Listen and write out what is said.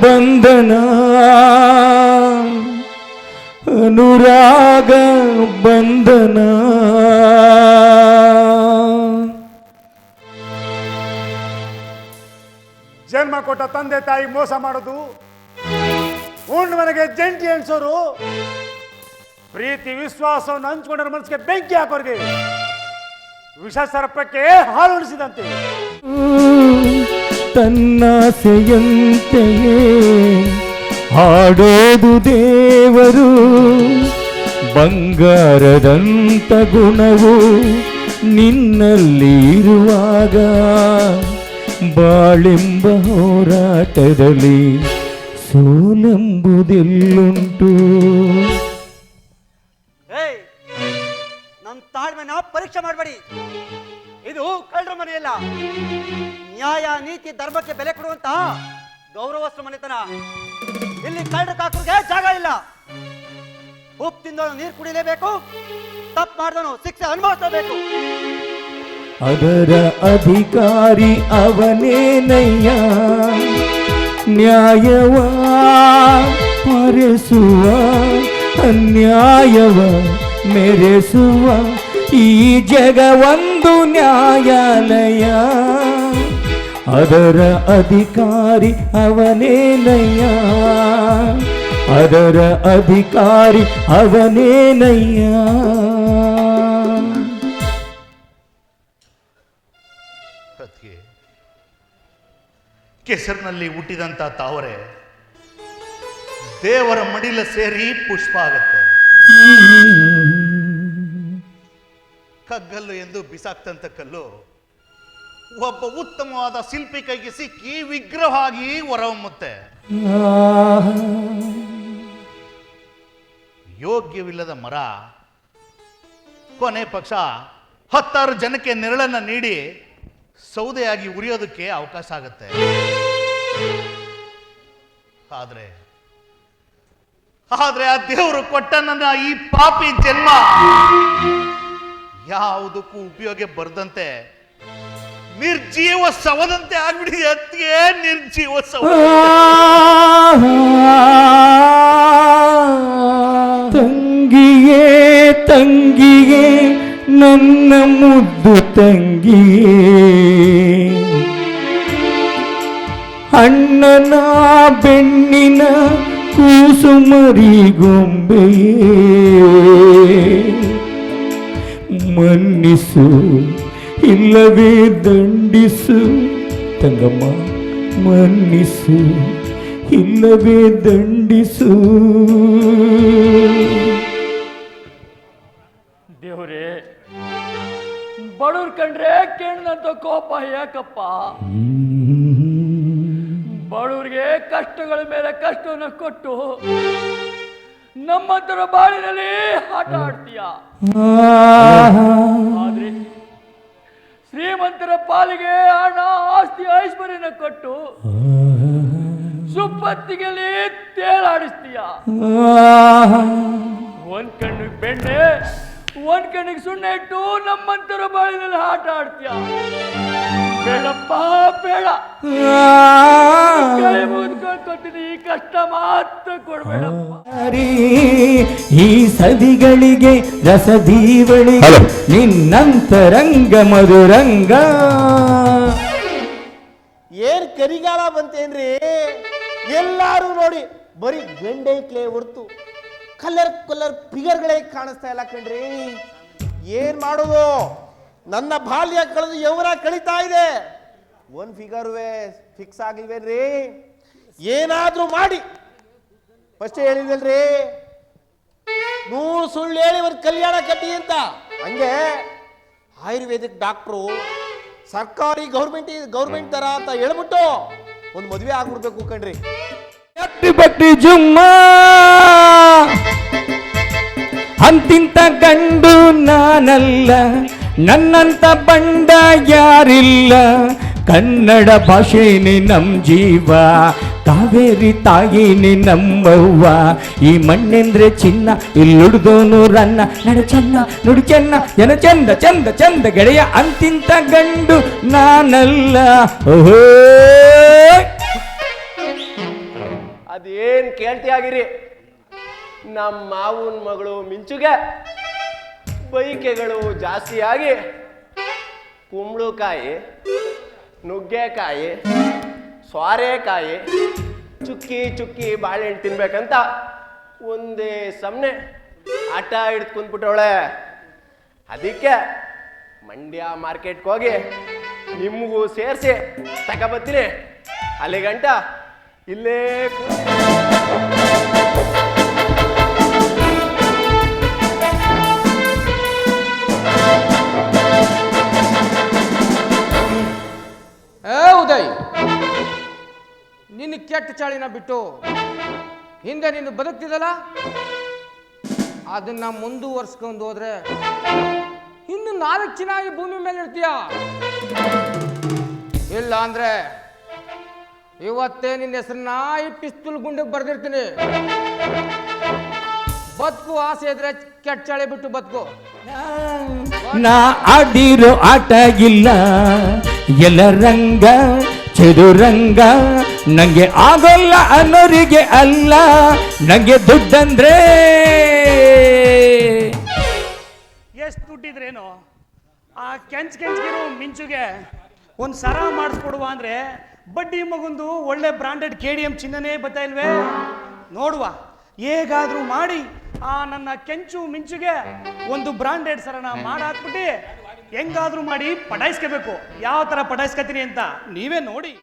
ಬಂಧನ ಅನುರಾಗ ಬಂಧನ. ಜನ್ಮ ಕೊಟ್ಟ ತಂದೆ ತಾಯಿ ಮೋಸ ಮಾಡೋದು, ಉಂಡು ಮನೆಗೆ ಜಂಟಿ ಎಣಿಸೋರು, ಪ್ರೀತಿ ವಿಶ್ವಾಸವನ್ನು ಹಂಚ್ಕೊಂಡ್ರ ಮನಸ್ಸಿಗೆ ಬೆಂಕಿ ಹಾಕೋರಿಗೆ, ವಿಷ ಸರ್ಪಕ್ಕೆ ಹಾಲುಣಿಸಿದಂತೆ. ತನ್ನಾಸೆಯಂತೆಯೇ ಹಾಡೋದು ದೇವರು, ಬಂಗಾರದಂತ ಗುಣವು ನಿನ್ನಲ್ಲಿ ಇರುವಾಗ ಬಾಳೆಂಬ ಹೋರಾಟದಲ್ಲಿ ಸೋಲೆಂಬುದೆಲ್ಲುಂಟು. ನನ್ನ ತಾಳ್ಮೆನ ಪರೀಕ್ಷೆ ಮಾಡಬೇಡಿ. ಇದು ಕಳ್ಳರ ಮನೆಯಲ್ಲ, ನ್ಯಾಯ ನೀತಿ ಧರ್ಮಕ್ಕೆ ಬೆಲೆ ಕೊಡುವಂತ ಗೌರವಸ್ಥ ಮನೆತನ. ಇಲ್ಲಿ ಕಳ್ಳರ ಕಾಕರಿಗೆ ಜಾಗ ಇಲ್ಲ. ಉಪ್ಪು ತಿಂದವನು ನೀರು ಕುಡಿಲೇಬೇಕು, ತಪ್ಪು ಮಾಡಿದವನು ಶಿಕ್ಷೆ ಅನುಭವಿಸಬೇಕು. ಅದರ ಅಧಿಕಾರಿ ಅವನೇನಯ್ಯ, ನ್ಯಾಯವ ಮರೆಸುವ ಅನ್ಯಾಯವ ಮೆರೆಸುವ ಈ ಜಗ ಒಂದು ನ್ಯಾಯಾಲಯ. ಅದರ ಅಧಿಕಾರಿ ಅವನೇನಯ್ಯ, ಅದರ ಅಧಿಕಾರಿ ಅವನೇನಯ್ಯ. ಕೆಸರಿನಲ್ಲಿ ಹುಟ್ಟಿದಂಥ ತಾವರೆ ದೇವರ ಮಡಿಲ ಸೇರಿ ಪುಷ್ಪ ಆಗತ್ತೆ. ಕಗ್ಗಲ್ಲು ಎಂದು ಬಿಸಾಕ್ತಂತ ಕಲ್ಲು ಒಬ್ಬ ಉತ್ತಮವಾದ ಶಿಲ್ಪಿ ಕೈಗೆ ಸಿಕ್ಕಿ ವಿಗ್ರಹ ಆಗಿ ಹೊರಹೊಮ್ಮುತ್ತೆ. ಯೋಗ್ಯವಿಲ್ಲದ ಮರ ಕೊನೆ ಪಕ್ಷ 10 ಜನಕ್ಕೆ ನೆರಳನ್ನ ನೀಡಿ ಸೌದೆಯಾಗಿ ಉರಿಯೋದಕ್ಕೆ ಅವಕಾಶ ಆಗುತ್ತೆ. ಆದ್ರೆ ಆ ದೇವರು ಕೊಟ್ಟ ನನ್ನ ಈ ಪಾಪಿ ಜನ್ಮ ಯಾವುದಕ್ಕೂ ಉಪಯೋಗ ಬರ್ದಂತೆ ನಿರ್ಜೀವ ಶವದಂತೆ ಆಗ್ಬಿಟ್ಟಿದೆ. ಅತ್ತಿಗೆ ನಿರ್ಜೀವ ಶವ. ತಂಗಿಯೇ ತಂಗಿಯೇ ನನ್ನ ಮುದ್ದು ತಂಗಿಯೇ, ಅಣ್ಣನ ಬೆಣ್ಣಿನ ಕೂಸುಮರಿಗೊಂಬೆಯೇ, ಮನ್ನಿಸು ಇಲ್ಲವೇ ದಂಡಿಸು ತಂಗಮ್ಮ, ಮನ್ನಿಸು ಇಲ್ಲವೇ ದಂಡಿಸು. ದೇವರೇ, ಬಡವ್ರ ಕಂಡ್ರೆ ಕೇಳಿದಂತ ಕೋಪ ಯಾಕಪ್ಪ? ಬಡವ್ರಿಗೆ ಕಷ್ಟಗಳ ಮೇಲೆ ಕಷ್ಟವನ್ನು ಕೊಟ್ಟು ನಮ್ಮಂತರ ಬಾಳಿನಲ್ಲಿ ಆಟ ಆಡ್ತೀಯ. ಆದ್ರೆ ಶ್ರೀಮಂತರ ಪಾಲಿಗೆ ಹಣ ಆಸ್ತಿ ಐಶ್ವರ್ಯನ ಕೊಟ್ಟು ಸುಪ್ಪತ್ತಿಗೆಲ್ಲಿ ತೇಲಾಡಿಸ್ತೀಯ. ಒಂದ್ ಕಣ್ಣಿಗೆ ಬೆಣ್ಣೆ, ಒಂದ್ ಕಣ್ಣಿಗೆ ಸುಣ್ಣ ಇಟ್ಟು ನಮ್ಮಂತರ ಬಾಳಿನಲ್ಲಿ ಆಟ ಆಡ್ತೀಯ. ಬೇಡಪ್ಪ ಬೇಡ, ಕೈ ಮುಗಿದ್ಕೊಳ್ತೀನಿ, ಈ ಕಷ್ಟ ಮಾತ್ರ ಕೊಡ್ಬೇಡಪ್ಪ. ಈ ಸದಿಗಳಿಗೆ ರಸದೀವಳಿಗೆ ನಿನ್ನಂತರಂಗ ಮಧುರಂಗ. ಏನ್ ಕರಿಗಾಲ ಬಂತೇನ್ರಿ? ಎಲ್ಲಾರು ನೋಡಿ ಬರೀ ಗಂಡೈಕ್ಲೆ ಹೊರ್ತು ಕಲರ್ ಫಿಗರ್ಗಳೇ ಕಾಣಿಸ್ತಾ ಇಲ್ಲ ಕಣ್ರಿ. ಏನ್ ಮಾಡೋದು? ನನ್ನ ಬಾಲ್ಯ ಕಳೆದು ಯೌವನ ಕಳೀತಾ ಇದೆ, ಒಂದ್ ಫಿಗರ್ವೇ ಫಿಕ್ಸ್ ಆಗಿಲ್ವೇನ್ರಿ? ಏನಾದ್ರೂ ಮಾಡಿ. ಫಸ್ಟ್ ಹೇಳಿಲ್ವಲ್ರಿ, 100 ಸುಳ್ಳು ಹೇಳಿ ಒಂದು ಕಲ್ಯಾಣ ಕಟ್ಟಿ ಅಂತ. ಹಂಗೆ ಆಯುರ್ವೇದಿಕ್ ಡಾಕ್ಟ್ರು ಸರ್ಕಾರಿ ಗೌರ್ಮೆಂಟ್ ತರ ಅಂತ ಹೇಳ್ಬಿಟ್ಟು ಒಂದು ಮದುವೆ ಆಗ್ಬಿಡ್ಬೇಕು ಕಣ್ರಿ. ಬಟ್ಟಿ ಜುಮ್ಮ ಅಂತಿಂತ ಗಂಡು ನಾನಲ್ಲ, ನನ್ನಂತ ಬಂಡ ಯಾರಿಲ್ಲ. ಕನ್ನಡ ಭಾಷೆನೇ ನಮ್ ಜೀವ, ಕಾವೇರಿ ತಾಯಿನೇ ನಮ್ಮವ್ವ. ಈ ಮಣ್ಣೆಂದ್ರೆ ಚಿನ್ನ, ಇಲ್ಲುಡ್ದೋನು ರನ್ನ. ನಡು ಚೆನ್ನ ನುಡಿ ಚೆನ್ನ, ಜನ ಚಂದ ಚಂದ ಚಂದ ಗೆಳೆಯ. ಅಂತಿಂತ ಗಂಡು ನಾನಲ್ಲ. ಓಹೋ ಅದೇನ್ ಕೇಳ್ತಿಯಾಗಿರಿ, ನಮ್ಮ ಮಾವನ ಮಗಳು ಮಿಂಚುಗೆ ಬೈಕೆಗಳು ಜಾಸ್ತಿಯಾಗಿ ಕುಂಬಳಕಾಯಿ, ನುಗ್ಗೆಕಾಯಿ, ಸ್ವಾರೆಕಾಯಿ, ಚುಕ್ಕಿ ಚುಕ್ಕಿ ಬಾಳೆಹಣ್ಣು ತಿನ್ಬೇಕಂತ ಒಂದೇ ಸಮನೆ ಆಟ ಹಿಡ್ದು ಕುಂತ್ಬಿಟ್ಟವಳೆ. ಅದಕ್ಕೆ ಮಂಡ್ಯ ಮಾರ್ಕೆಟ್ಗೆ ಹೋಗಿ ನಿಮಗೂ ಸೇರಿಸಿ ತಗೊಬತ್ತೀನಿ. ಅಲ್ಲಿಗಂಟ ಇಲ್ಲೇ ಉದಯ್, ನಿನ್ನ ಕೆಟ್ಟ ಚಾಳಿನ ಬಿಟ್ಟು ಹಿಂದೆ ನೀನು ಬದುಕ್ತಿದಲ್ಲ ಅದನ್ನ ಮುಂದುವರ್ಸ್ಕೊಂಡು ಹೋದ್ರೆ ಇನ್ನು 4 ಚೆನ್ನಾಗಿ ಭೂಮಿ ಮೇಲೆ ಇರ್ತೀಯ. ಇಲ್ಲ ಅಂದ್ರೆ ಇವತ್ತೇ ನಿನ್ನ ಹೆಸರನ್ನ ಈ ಪಿಸ್ತೂಲ್ ಗುಂಡಿಗೆ ಬರ್ದಿರ್ತೀನಿ. ಬದುಕು ಆಸೆ ಇದ್ರೆ ಕೆಟ್ಟ ಚಾಳಿ ಬಿಟ್ಟು ಬದುಕು. ನಾ ಆಡಿರೋ ಆಟ ಇಲ್ಲ ಎಲ್ಲ ರಂಗ ಚದುರಂಗ, ನಂಗೆ ಆಗೋಲ್ಲ ಅನ್ನೋರಿಗೆ ಅಲ್ಲ, ನಂಗೆ ದುಡ್ಡಂದ್ರೆ ಎಷ್ಟು ದುಡ್ಡಿದ್ರೇನು ಆ ಕೆಂಚ್ಗಿರೋ ಮಿಂಚುಗೆ ಒಂದು ಸರ ಮಾಡಿಸ್ಕೊಡುವ ಅಂದ್ರೆ ಬಡ್ಡಿ ಮಗುಂದು ಒಳ್ಳೆ ಬ್ರಾಂಡೆಡ್ KDM ಚಿನ್ನನೇ ಬರ್ತಾ ಇಲ್ವೇ? ನೋಡುವ, ಹೇಗಾದ್ರೂ ಮಾಡಿ ಆ ನನ್ನ ಕೆಂಚು ಮಿಂಚುಗೆ ಒಂದು ಬ್ರಾಂಡೆಡ್ ಸರನ ಮಾಡಾಕ್ಬಿಟ್ಟು ಹೆಂಗಾದ್ರೂ ಮಾಡಿ ಪಟಾಯಿಸ್ಕೋಬೇಕು. ಯಾವ ತರ ಪಟಾಯಿಸ್ಕೊತೀನಿ ಅಂತ ನೀವೇ ನೋಡಿ.